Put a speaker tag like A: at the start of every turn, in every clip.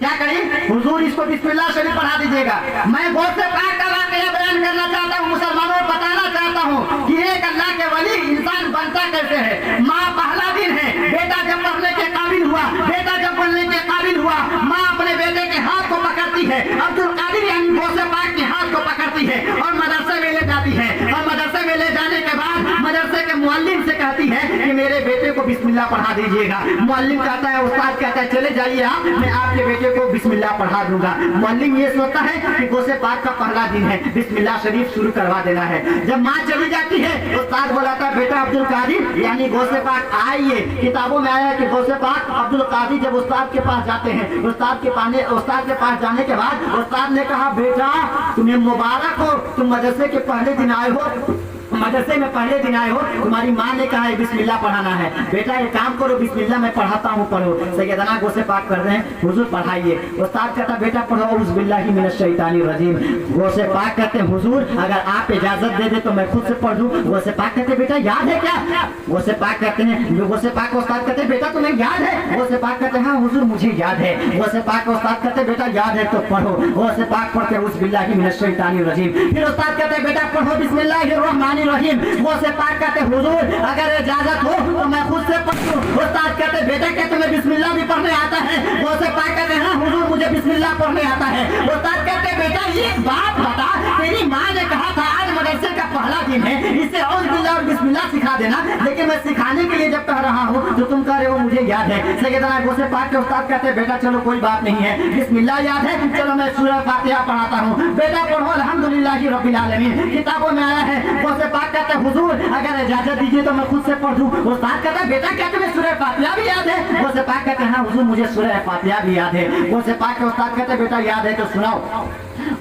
A: क्या कही, हुजूर इसको बिस्मिल्लाह शरीफ पढ़ा दीजिएगा। मैं गौसे पाक का वाकया बयान करना चाहता हूँ, मुसलमानों को बताना चाहता हूँ कि एक अल्लाह के वली इंसान बनता कैसे है। माँ पहला दिन है, बेटा जब पढ़ने के काबिल हुआ, बेटा जब बनने के काबिल हुआ, माँ अपने बेटे के हाथ को पकड़ती है, अब्दुल कादिर यानी गौसे पाक के हाथ को पकड़ती है और मदरसे में ले जाती है। और मदरसे में ले जाने के बाद मदरसे के मुअल्लिम से कहती है कि मेरे बेटे को बिस्मिल्लाह पढ़ा दीजिएगा। मुअल्लिम कहता है, उस्ताद कहता है चले जाइए आप, मैं आपके बेटे को बिस्मिल्लाह पढ़ा दूंगा। मुअल्लिम ये सोचता है कि गौसे पाक का पहला दिन है, बिस्मिल्लाह शरीफ शुरू करवा देना है। जब माँ चली जाती है, उस्ताद बुलाता है, बेटा अब्दुल कादिर यानी गौसे पाक आइए। किताबों में आया कि गौसे पाक अब्दुल कादिर जब उस्ताद के पास जाते हैं, उस्ताद के पास जाने के बाद उस्ताद ने कहा, बेटा तुम्हें मुबारक हो, तुम मदरसे के पहले दिन आए हो, मदरसे में पहले दिन आए हो, तुम्हारी माँ ने कहा है बिस्मिल्लाह पढ़ाना है। बेटा एक काम करो, बिस्मिल्लाह मैं पढ़ाता हूँ, पढ़ो। सैयदना गौसे पाक कर रहे हैं, हुजूर पढ़ाइए। उस्ताद कहता बेटा पढ़ो, औज़ु बिल्लाहि मिनश शैतानिर रजीम। गौसे पाक कहते हैं, हुजूर अगर आप इजाजत दे दे तो मैं खुद से पढ़ दूं। गौसे पाक कहते बेटा याद है क्या? गौसे पाक कहते हैं, गौसे पाक को उस्ताद कहते बेटा तुम्हें याद है? गौसे पाक कहते हैं हाँ हुजूर मुझे याद है। गौसे पाक को उस्ताद कहते बेटा याद है तो पढ़ो। गौसे पाक पढ़ते औज़ु बिल्लाहि मिनश शैतानिर रजीम। फिर उस्ताद कहते बेटा पढ़ो बिस्मिल्लाहिर रहमानिर रहीम। गौसे पाक कहते हुजूर अगर इजाजत हो तो मैं खुद से पढ़ूं। उस्ताद कहते बेटा क्या तुम्हें बिस्मिल्लाह भी पढ़ने आता है? गौसे पाक कहते हाँ हुजूर मुझे बिस्मिल्लाह पढ़ने आता है। उस्ताद कहते बेटा ये बात बता, तेरी माँ ने कहा था आज मदरसे का पहला दिन है, इसे औज़ु बिल्लाह और बिस्मिल्लाह सिखा देना, लेकिन मैं सिखाने के लिए जब कह रहा हूँ तो तुम कह रहे हो मुझे याद है। सैयदना गौसे पाक के उस्ताद कहते बेटा चलो कोई बात नहीं है, बिस्मिल्लाह याद है, चलो मैं सूरह फातिहा पढ़ाता हूँ। बेटा पढ़ो अल्हम्दुलिल्लाहि रब्बिल आलमीन। किताबों में आया है, गौसे पाक कहते हुजूर अगर इजाजत दीजिए तो मैं खुद से पढ़ दूं। उस्ताद कहता है बेटा क्या तुम्हें सूरह फातिहा भी याद है? गौसे पाक कहते हैं हाँ हुजूर मुझे सूरह फातिहा भी याद है। गौसे पाक के उस्ताद कहते हैं बेटा याद है तो सुनाओ।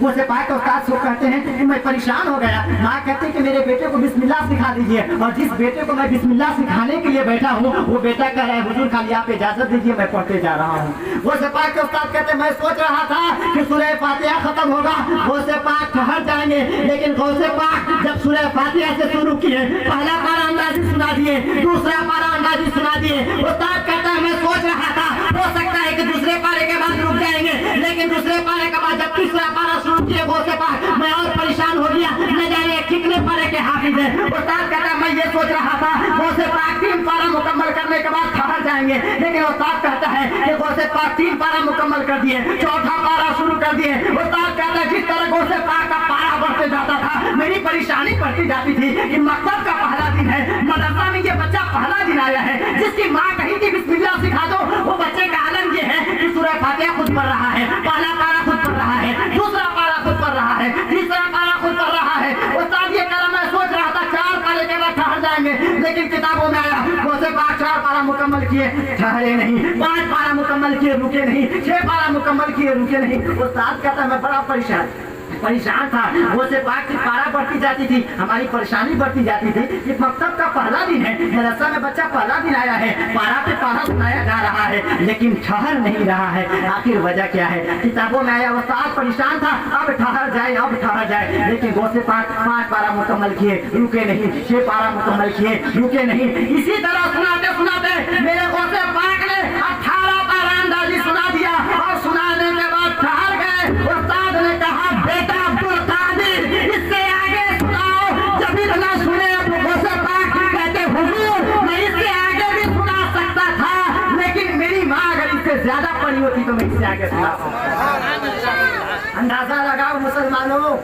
A: गौसे पाक के उस्ताद से कहते हैं कि मैं परेशान हो गया, माँ कहते हैं कि मेरे बेटे को बिस्मिल्लाह सिखा दीजिए, और जिस बेटे को मैं बिस्मिल्लाह सिखाने के लिए बैठा हूँ वो बेटा कह रहा है हुजूर खाली आप इजाजत दीजिए मैं पढ़ते जा रहा हूँ। गौसे पाक के उस्ताद कहते हैं मैं सोच रहा था कि सूरह फातिहा खत्म होगा, गौसे पाक ठहर जाएंगे, लेकिन गौसे पाक जब सूरह फातिहा से शुरू किए, पहला पारा अंदाजी सुना दिए, दूसरा पारा अंदाजी सुना दिए। उस्ताद कहता है मैं सोच रहा था हो सकता है कि दूसरे पारे के बाद रुक जाएंगे, लेकिन दूसरे पारे के बाद जब तीसरा पारा शुरू किए गौसे पाक मैं और परेशान हो गया, न जाने कितने पारे के हाफिज है। उस्ताद कहता है मैं ये सोच रहा था गौसे पाक 3 पारा मुकम्मल करने के बाद ठहर जाएंगे, लेकिन उस्ताद कहता है कि गौसे पाक 3 पारा मुकम्मल कर दिए, चौथा पारा शुरू कर दिए। उस्ताद कहता है जिस तरह गौसे पाक का पारा बढ़ते जाता था मेरी परेशानी बढ़ती जाती थी कि मकसद का पहला दिन है, मदरसा में ये बच्चा पहला दिन आया है, जिसकी माँ कही थी बिस्मिल्लाह सिखा दो, वो बच्चे का आलम ये है कि सूरह फातिहा खुद पढ़ रहा है, पहला पारा खुद पढ़ रहा है, दूसरा पारा खुद पढ़ रहा है, तीसरा पारा खुद पढ़ रहा है। उस्ताद ये कह रहा मैं सोच रहा था 4 पारे के बाद ठहर जाएंगे, लेकिन किताबों में आया गौसे पाक 4 पारा मुकम्मल किए ठहरे नहीं, 5 पारा मुकम्मल किए रुके नहीं, 6 पारा मुकम्मल किए रुके नहीं। उस्ताद कहता मैं बड़ा परेशान था, गौसे पाक की पारा बढ़ती जाती थी, हमारी परेशानी बढ़ती जाती थी कि मकसद का पहला दिन है, मदरसा में बच्चा पहला दिन आया है, पारा पे पारा सुनाया जा रहा है, लेकिन ठहर नहीं रहा है, आखिर वजह क्या है? किताबों में आया उस्ताद परेशान था अब ठहर जाए, लेकिन गौसे पाक 5 पारा मुकम्मल किए रुके नहीं, 6 पारा मुकम्मल किए रुके नहीं। इसी तरह सुनाते सुनाते मेरे गौसे पाक ने 18 पारा अंदाजी सुना दिया और सुनाने के बाद ठहर गए। उस्ताद ने कहा बेटा अब्दुल कादिर इससे आगे सुनाओ, जब इतना सुने तो गौसे पाक कहते हुजूर मैं इससे आगे भी सुना सकता था, लेकिन मेरी माँ अगर इससे ज्यादा पढ़ी होती तो मैं इससे आगे सुना सकता। अंदाजा लगाओ मुसलमानों,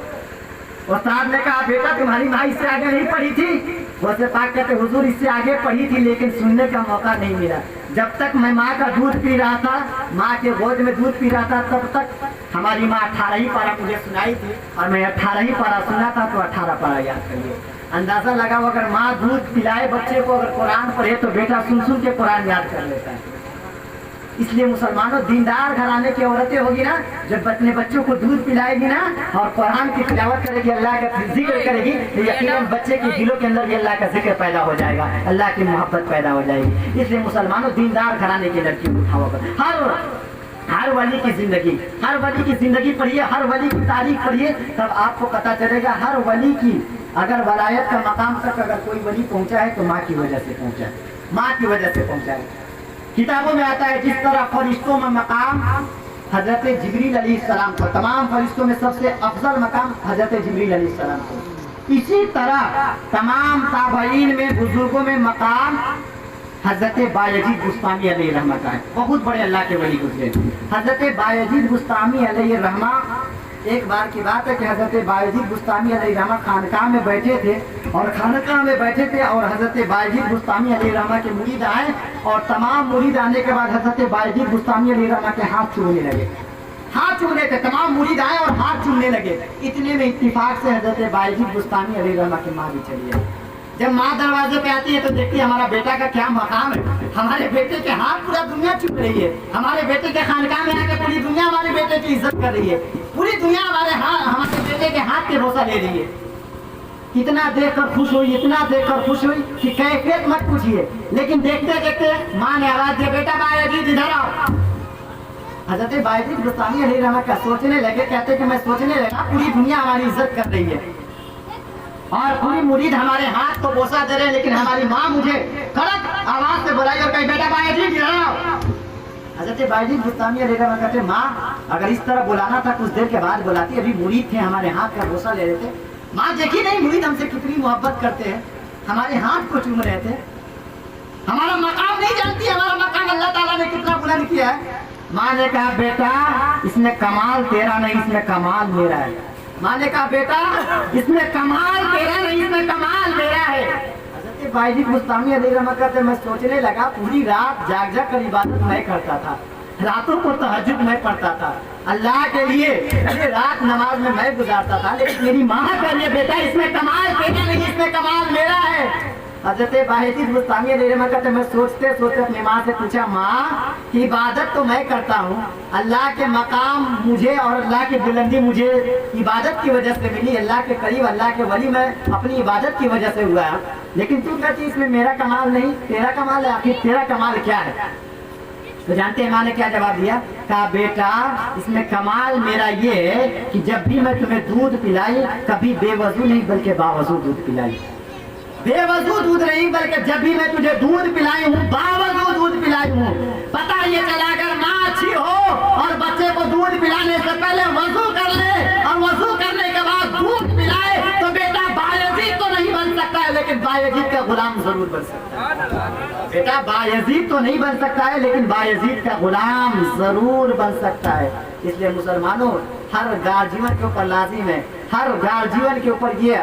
A: उस्ताद ने कहा बेटा तुम्हारी माँ इससे आगे नहीं पढ़ी थी? गौसे पाक कहते हुजूर इससे आगे पढ़ी थी लेकिन सुनने का मौका नहीं मिला। जब तक मैं माँ का दूध पी रहा था, माँ के गोद में दूध पी रहा था, तब तक हमारी माँ 18 ही पारा मुझे सुनाई थी और मैं 18 ही पारा सुना था तो 18 पारा याद करिए। अंदाजा लगाओ अगर माँ दूध पिलाए बच्चे को, अगर कुरान पढ़े तो बेटा सुन के कुरान याद कर लेता है। इसलिए मुसलमानों दीनदार घराने की औरतें होगी ना, जब अपने बच्चों को दूध पिलाएगी ना और कुरान की तिलावत करेगी, अल्लाह का जिक्र करेगी, तो यकीनन बच्चे के दिलों के अंदर भी अल्लाह का जिक्र पैदा हो जाएगा, अल्लाह की मोहब्बत पैदा हो जाएगी। इसलिए मुसलमानों दीनदार घराने की लड़की उठाओ, हर वली की जिंदगी पढ़िए, हर वली की तारीख पढ़िए, तब आपको पता चलेगा हर वली की अगर वलायत का मकाम तक अगर कोई वली पहुंचा है तो माँ की वजह से पहुंचा है, माँ की वजह से पहुंचा है। किताबों में आता है जिस तरह फरिश्तों में मकाम हजरत जिब्रील अलैहिस्सलाम को, तमाम फरिश्तों में सबसे अफजल मकाम हजरत जिब्रील अलैहिस्सलाम को। इसी तरह तमाम ताबईन में, बुजुर्गों में मकाम हजरत बायजीद बुस्तामी अलैहि रहमा का है। बहुत बड़े अल्लाह के वली गुजरे हजरत बायजीद बुस्तामी अलैहि रहमा। एक बार की बात है कि हजरत बायजीद बुस्तामी अलैहि रहमा खानकाह में बैठे थे और खानकाह में बैठे थे और हजरत बायजीद बुस्तामी अलैहि रहमा के मुरीद आए और तमाम मुरीद आने के बाद हजरत बायजीद बुस्तामी अलैहि रहमा के हाथ चूमने लगे। हाथ चूमने थे, तमाम मुरीद आए और हाथ चूमने लगे। इतने में इत्तिफाक से हजरत बायजीद बुस्तामी अलैहि रहमा की माँ भी चली आई। जब माँ दरवाजे पे आती है तो देखती है हमारा बेटा का क्या मकाम है, हमारे बेटे के हाथ पूरा दुनिया चूम रही है, हमारे बेटे के खानकाह में आके पूरी दुनिया हमारे बेटे की इज्जत कर रही है, पूरी दुनिया हमारे बेटे के हाथ के भरोसा ले रही है। इतना देखकर खुश हुई, इतना देखकर खुश हुई कि कैफियत मत पूछिए। लेकिन देखते देखते माँ ने आवाज दिया, बेटा बायजीद इधर आओ। हजरत बायजीद बुस्तामी अलैहि रहमा का सोचने लगे, कहते कि मैं सोचने लगा पूरी दुनिया हमारी इज्जत कर रही है और पूरी मुरीद हमारे हाथ को बोसा दे रहे हैं, लेकिन हमारी माँ मुझे कड़क आवाज से बुलाई और कही, बेटा बायजीद इधर आओ। हजरत बायजीद बुस्तामी अलैहि रहमा कहते, माँ अगर इस तरह बुलाना था कुछ देर के बाद बुलाती, अभी मुरीद थे हमारे हाथ का बोसा ले रहे थे। माँ देखी नहीं मुरीद हमसे कितनी मोहब्बत करते हैं, हमारे हाथ को चूम रहे थे, हमारा मकाम नहीं जानती, हमारा मकाम अल्लाह ताला ने कितना बुलंद किया है। माँ ने कहा, बेटा इसमें कमाल तेरा नहीं, इसमें कमाल मेरा है। माँ ने कहा, बेटा इसमें कमाल तेरा नहीं, इसमें कमाल मेरा है। हजरत बायजीद बुस्तामी अलैहि रहमा कहते, मैं सोचने लगा पूरी रात जाग जाग कर इबादत मैं करता था, रातों को तहज्जुद मैं पढ़ता था, अल्लाह के लिए रात नमाज में मैं गुजारता था, लेकिन मेरी माँ कह रही है बेटा इसमें कमाल तेरा नहीं, इसमें कमाल मेरा है। हजरत बायजीद बुस्तामी अलैहि रहमा कहते, मैं सोचते सोचते अपनी माँ से पूछा, माँ इबादत तो मैं करता हूँ, अल्लाह के मकाम मुझे और अल्लाह की बुलंदी मुझे इबादत की वजह से मिली, अल्लाह के करीब, अल्लाह के वली मैं अपनी इबादत की वजह से हुआ, लेकिन तू कहती इसमें मेरा कमाल नहीं, तेरा कमाल है। आखिर तेरा कमाल क्या है? तो जानते हैं माँ ने क्या जवाब दिया? कहा, बेटा इसमें कमाल मेरा ये है कि जब भी मैं तुम्हें दूध पिलाई, कभी बेवजू नहीं बल्कि बावजू दूध पिलाई। बेवजू दूध नहीं बल्कि जब भी मैं तुझे दूध पिलाई हूँ, बावजू दूध पिलाई हूँ। पता ये चला अगर माँ अच्छी हो और बच्चे को दूध पिलाने से पहले वजू कर ले और वजू करने के बाद दूध पिलाए तो बेटा बायजीद तो नहीं बन सकता है, लेकिन बायजीद का गुलाम जरूर बन सकता है। बेटा बायजीद तो नहीं बन सकता है, लेकिन बायजीद का गुलाम जरूर बन सकता है। इसलिए मुसलमानों, हर गार्जियन के ऊपर लाजिम है, हर गार्जियन के ऊपर ये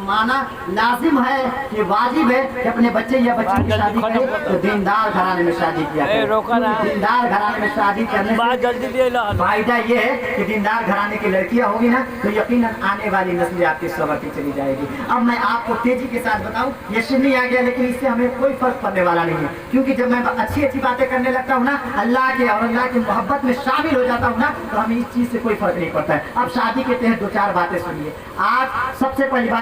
A: माना लाजिम है कि वाजिब है कि अपने बच्चे या बच्ची की शादी करे तो दीनदार घराने में शादी किया करे। दीनदार घराने में शादी करने से फायदा ये है कि दीनदार घराने की लड़कियां होगी ना तो यकीनन आने वाली नस्ल आपकी सवरती चली जाएगी। अब मैं आपको तेजी के साथ बताऊं, ये सुन्नी आ गया, लेकिन इससे हमें कोई फर्क पड़ने वाला नहीं है, क्योंकि जब मैं अच्छी अच्छी बातें करने लगता हूँ ना अल्लाह के और अल्लाह की मोहब्बत में शामिल हो जाता हूँ ना, तो हमें इस चीज से कोई फर्क नहीं पड़ता है। अब शादी के तहत दो चार बातें सुनिए। आज सबसे पहली बात